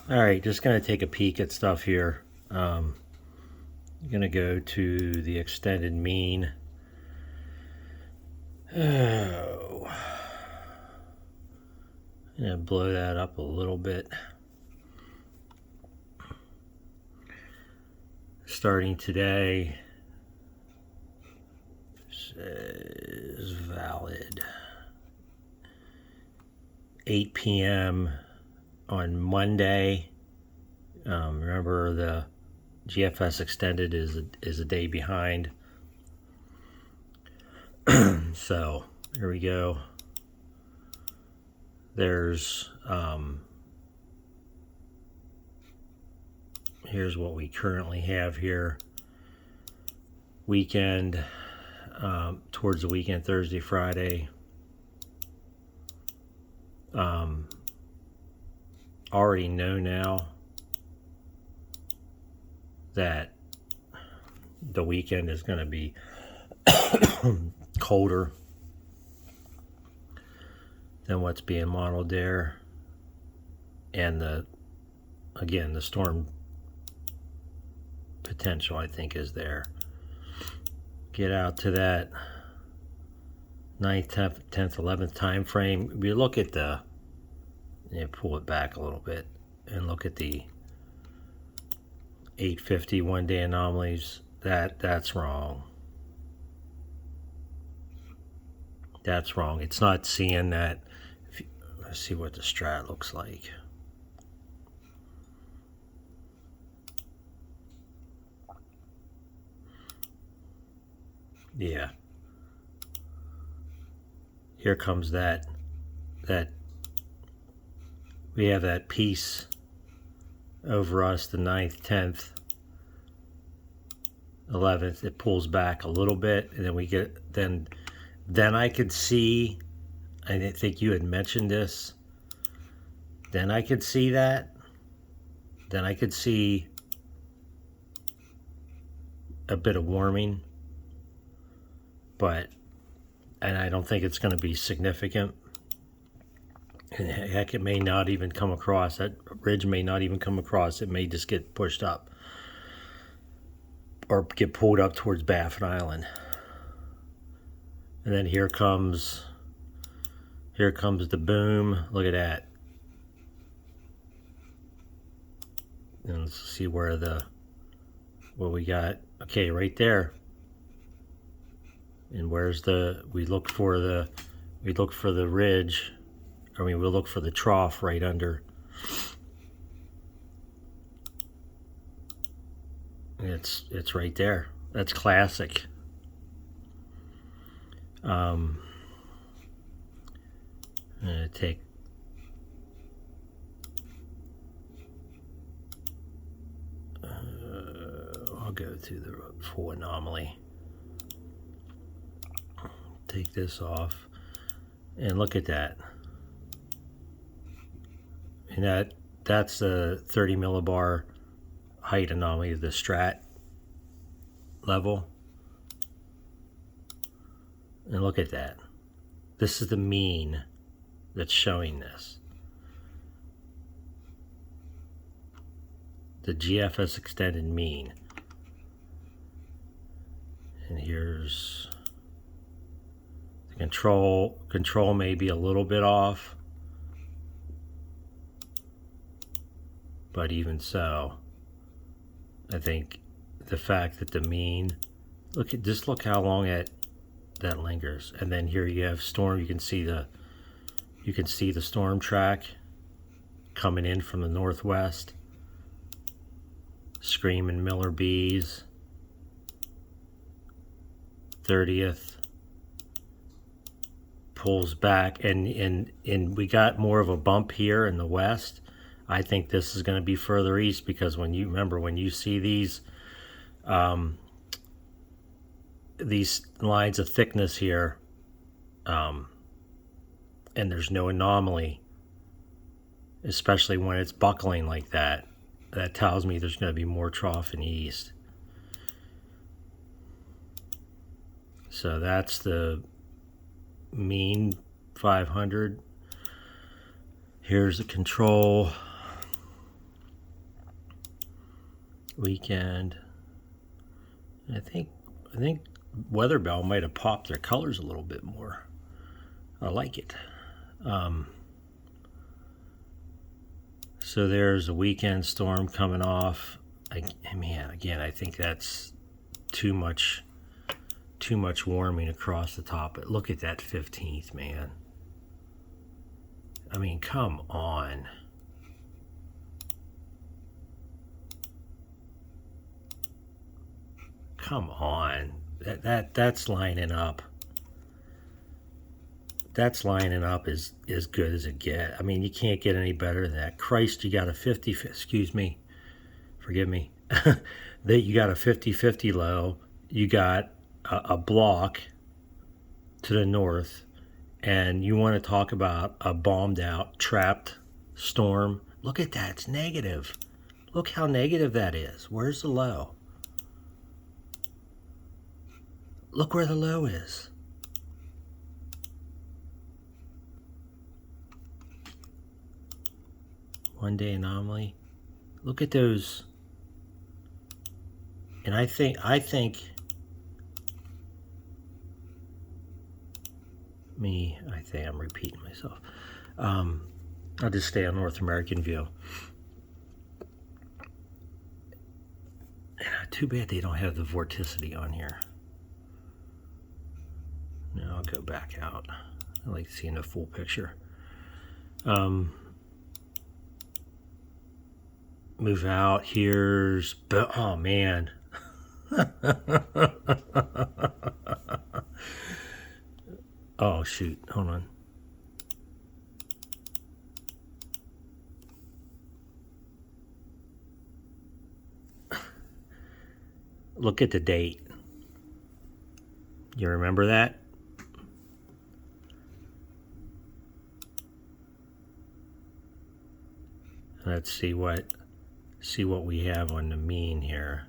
All right, just going to take a peek at stuff here. I'm going to go to the extended mean. Oh, I'm going to blow that up a little bit. Starting today is valid 8 p.m. on Monday. Remember, the GFS extended is a day behind. So here we go. There's here's what we currently have here. Weekend, towards the weekend, Thursday, Friday. Already know now that the weekend is going to be colder than what's being modeled there, and the storm potential, I think, is there. Get out to that 9th, 10th, 11th time frame. We look at pull it back a little bit and look at the 850 one-day anomalies. That's wrong. That's wrong. It's not seeing that. Let's see what the strat looks like. Yeah. Here comes that we have that piece over us, the 9th, 10th, 11th. It pulls back a little bit, and then we get then I could see, I think you had mentioned this, then I could see that. Then I could see a bit of warming, and I don't think it's going to be significant. And heck, it may not even come across. That ridge may not even come across. It may just get pushed up or get pulled up towards Baffin Island. And then here comes the boom. Look at that. And let's see what we got. Okay, right there. And where's we look for the ridge. We'll look for the trough right under. It's right there. That's classic. I'm gonna take. I'll go to the full anomaly. Take this off, and look at that. And that's a 30 millibar height anomaly of the strat level. And look at that. This is the mean that's showing this. The GFS extended mean. And here's the control. Control may be a little bit off, but even so, I think the fact that the mean, look how long that lingers. And then here you have storm. You can see the storm track coming in from the northwest. Screaming Miller Bees. 30th pulls back, and we got more of a bump here in the west. I think this is going to be further east, because when you see these lines of thickness here, and there's no anomaly, especially when it's buckling like that, that tells me there's going to be more trough in the east. So that's the mean 500. Here's the control. weekend. I think Weather Bell might have popped their colors a little bit more. I like it. So there's a weekend storm coming off. Man, again, I think that's too much warming across the top. But look at that 15th, man. I mean, come on. Come on. That's lining up. That's lining up as good as it gets. I mean, you can't get any better than that. Christ, you got a 50, excuse me, forgive me. That you got a 50-50 low. You got a block to the north, and you want to talk about a bombed out, trapped storm. Look at that, it's negative. Look how negative that is. Where's the low? Look where the low is. One day anomaly. Look at those. And I think I'm repeating myself. I'll just stay on North American view. Too bad they don't have the vorticity on here. No, I'll go back out. I like seeing the full picture. Move out. Here's, oh man. Oh shoot, hold on. Look at the date. You remember that? Let's see what we have on the mean here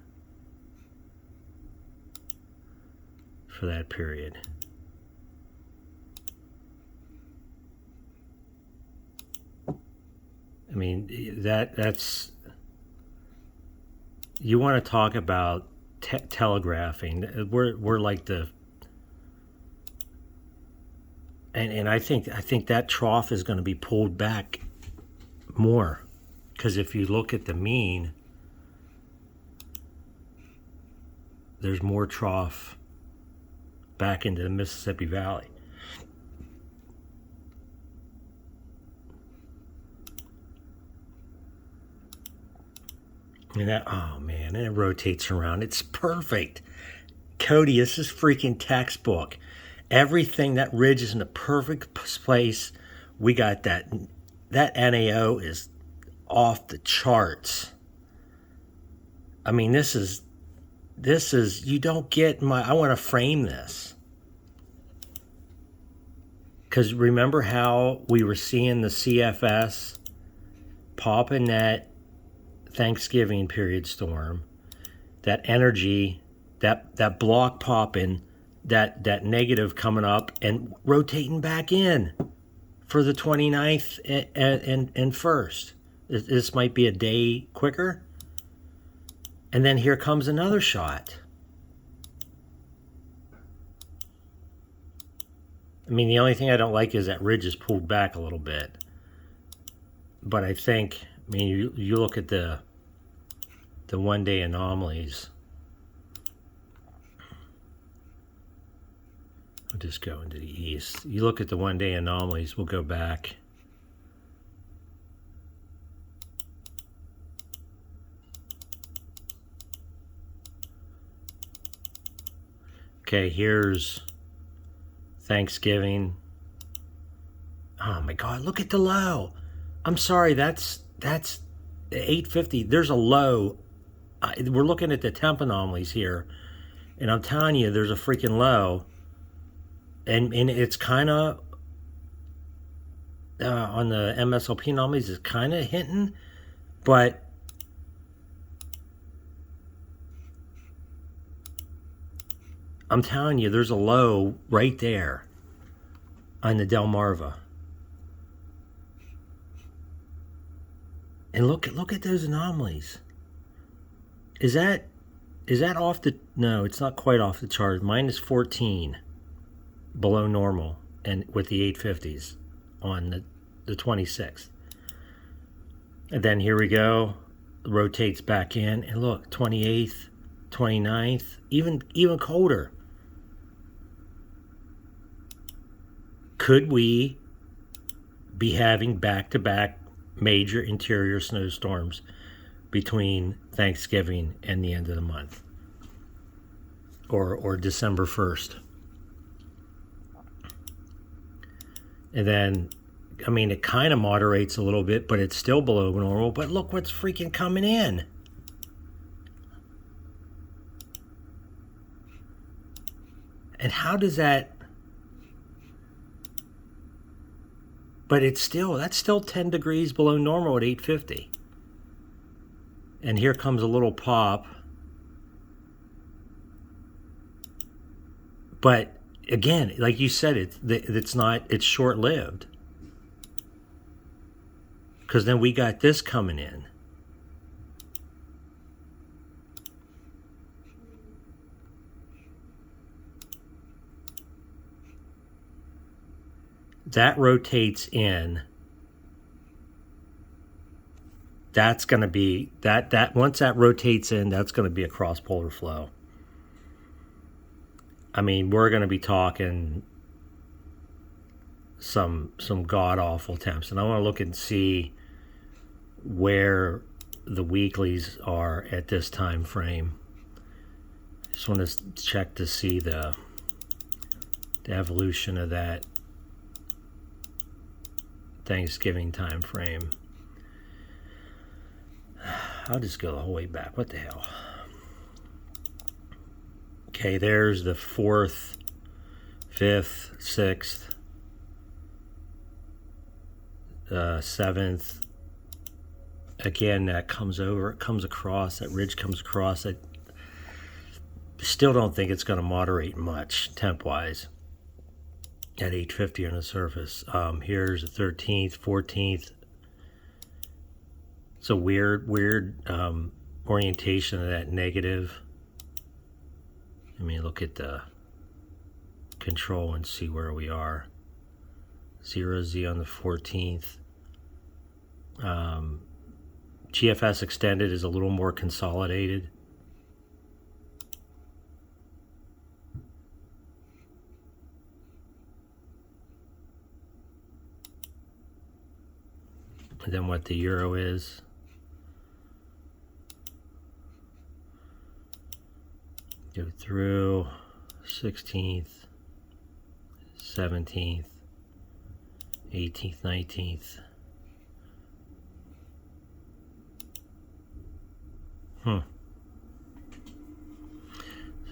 for that period. I mean, that's you want to talk about telegraphing. We're like the and I think that trough is going to be pulled back more, because if you look at the mean, there's more trough back into the Mississippi Valley. And that, oh man, and it rotates around. It's perfect. Cody, this is freaking textbook. Everything, that ridge is in the perfect place. We got that NAO is off the charts. I mean, this is, you don't get I want to frame this. Because remember how we were seeing the CFS popping that Thanksgiving period storm, that energy, that block popping, that negative coming up and rotating back in for the 29th and 1st. This might be a day quicker. And then here comes another shot. I mean, the only thing I don't like is that ridge is pulled back a little bit. But I think, I mean, you look at the one-day anomalies. I'll just go into the east. You look at the one-day anomalies, we'll go back. Okay, here's Thanksgiving. Oh my God, look at the low. I'm sorry, that's 850. There's a low. We're looking at the temp anomalies here, and I'm telling you, there's a freaking low, and it's kind of on the MSLP anomalies, it's kind of hinting, but I'm telling you, there's a low right there on the Delmarva. And look at those anomalies. Is that off the? No, it's not quite off the chart. Minus 14 below normal, and with the 850s on the 26th. And then here we go, rotates back in, and look, 28th, 29th, even colder. Could we be having back-to-back major interior snowstorms between Thanksgiving and the end of the month, or December 1st? And then, I mean, it kind of moderates a little bit, but it's still below normal. But look what's freaking coming in. And how does that... But that's still 10 degrees below normal at 850. And here comes a little pop. But again, like you said, it's short-lived. Because then we got this coming in. That rotates in. That's going to be, that once that rotates in, that's going to be a cross-polar flow. I mean, we're going to be talking some god-awful temps. And I want to look and see where the weeklies are at this time frame. Just want to check to see the evolution of that Thanksgiving time frame. I'll just go the whole way back. What the hell? Okay, there's the 4th, 5th, 6th, 7th. Again, that comes across, that ridge comes across. I still don't think it's going to moderate much temp-wise at 850 on the surface. Here's the 13th, 14th. It's a weird orientation of that negative. I mean, look at the control and see where we are. 0Z on the 14th. GFS extended is a little more consolidated. And then what the euro is. Go through 16th, 17th, 18th, 19th. So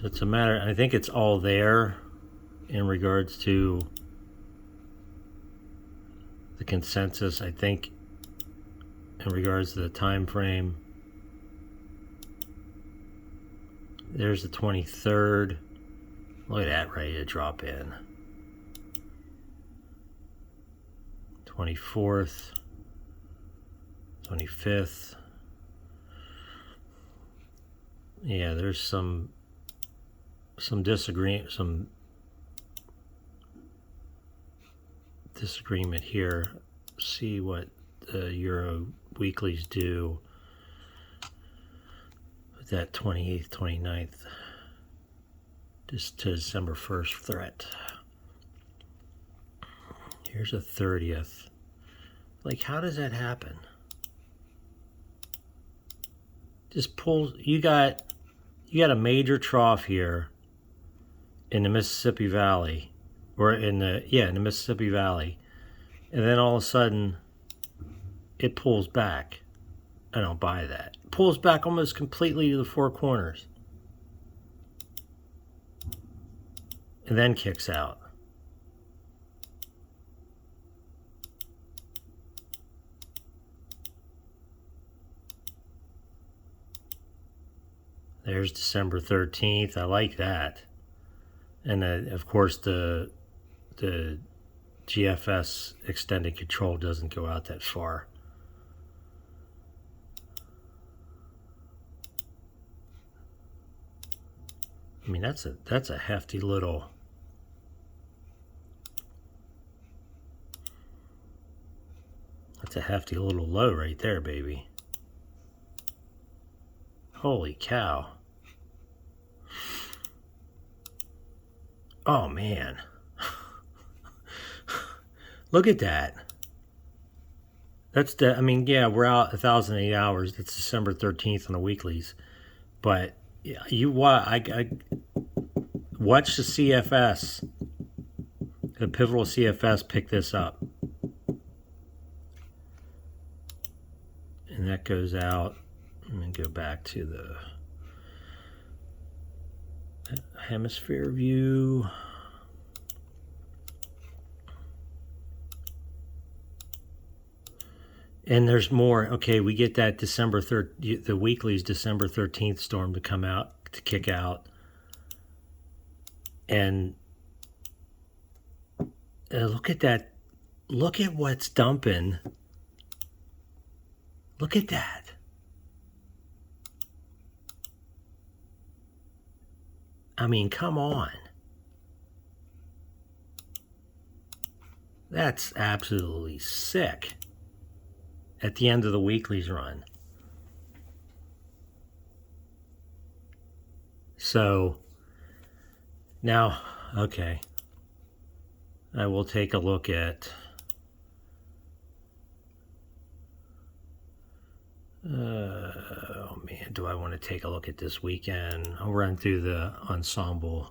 it's a matter, I think it's all there in regards to the consensus, I think, in regards to the time frame. There's the 23rd. Look at that, ready to drop in. 24th, 25th. Yeah, there's some disagreement here. See what the Euro weeklies do with that 28th, 29th, just to December 1st threat. Here's a 30th. Like, how does that happen? Just pulls. You got a major trough here in the Mississippi Valley, or in the Mississippi Valley, and then all of a sudden it pulls back. I don't buy that. It pulls back almost completely to the four corners, and then kicks out. There's December 13th. I like that. And of course, the GFS extended control doesn't go out that far. mean, that's a hefty little. That's a hefty little low right there, baby. Holy cow. Oh, man. Look at that. That's I mean, yeah, we're out 1,008 hours. That's December 13th on the weeklies. But you watch the CFS, the pivotal CFS pick this up. And that goes out. Let me go back to the hemisphere view. And there's more. Okay, we get that December 3rd, the weekly's December 13th storm to come out, to kick out. And look at that. Look at what's dumping. Look at that. I mean, come on. That's absolutely sick. At the end of the weekly's run. So now, okay, I will take a look at oh man, do I want to take a look at this weekend? I'll run through the ensemble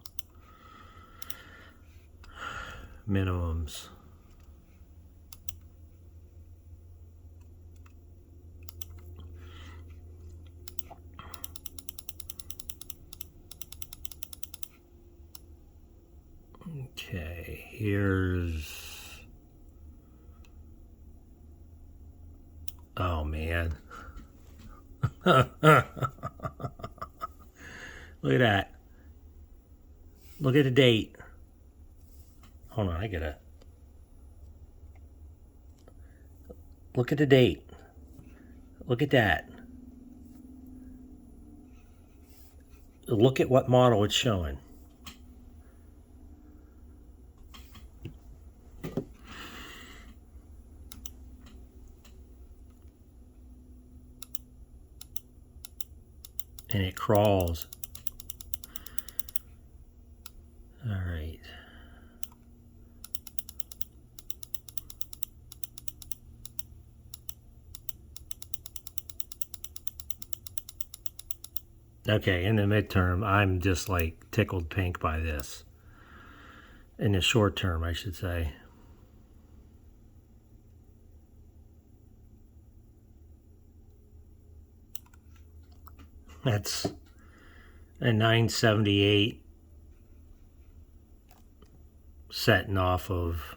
minimums. Okay, here's, oh man. Look at that. Look at the date. Hold on, I gotta look at the date. Look at that. Look at what model it's showing. And it crawls. All right. Okay, in the midterm, I'm just like tickled pink by this. In the short term, I should say. That's a 978 setting off of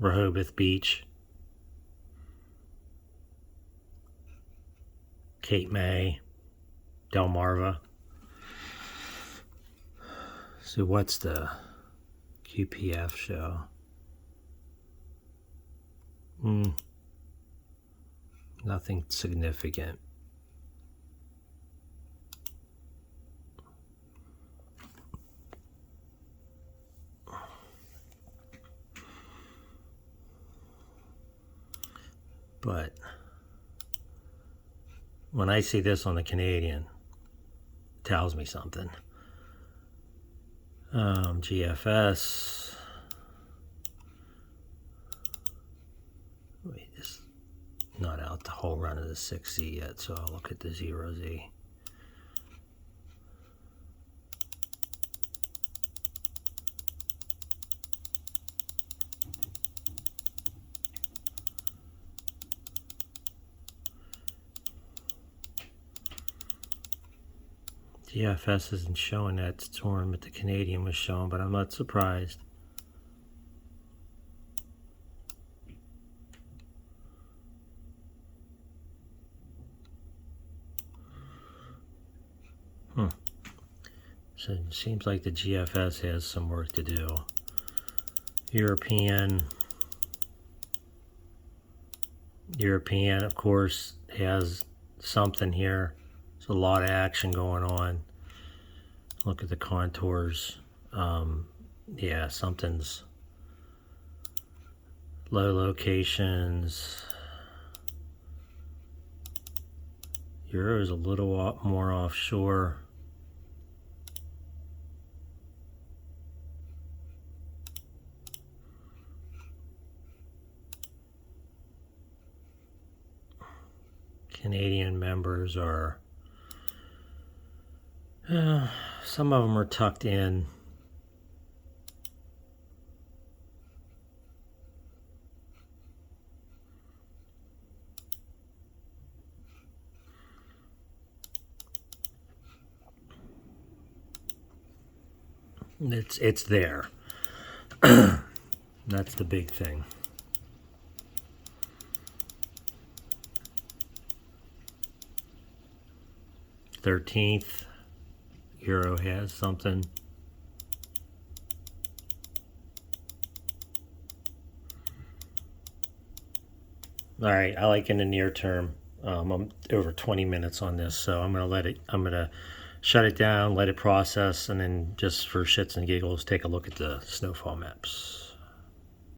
Rehoboth Beach, Cape May, Delmarva. So what's the QPF show? Nothing significant. But when I see this on the Canadian, it tells me something. GFS. Wait, it's not out the whole run of the 6Z yet, so I'll look at the 0Z. GFS isn't showing that storm, but the Canadian was showing, but I'm not surprised. So it seems like the GFS has some work to do. European, of course, has something here. There's a lot of action going on. Look at the contours. Yeah, something's low locations. Euro is a little more offshore. Canadian members are, some of them are tucked in. It's there. That's the big thing. $13th, Euro has something. All right, I like in the near term. I'm over 20 minutes on this, so I'm gonna shut it down, let it process, and then just for shits and giggles, take a look at the snowfall maps.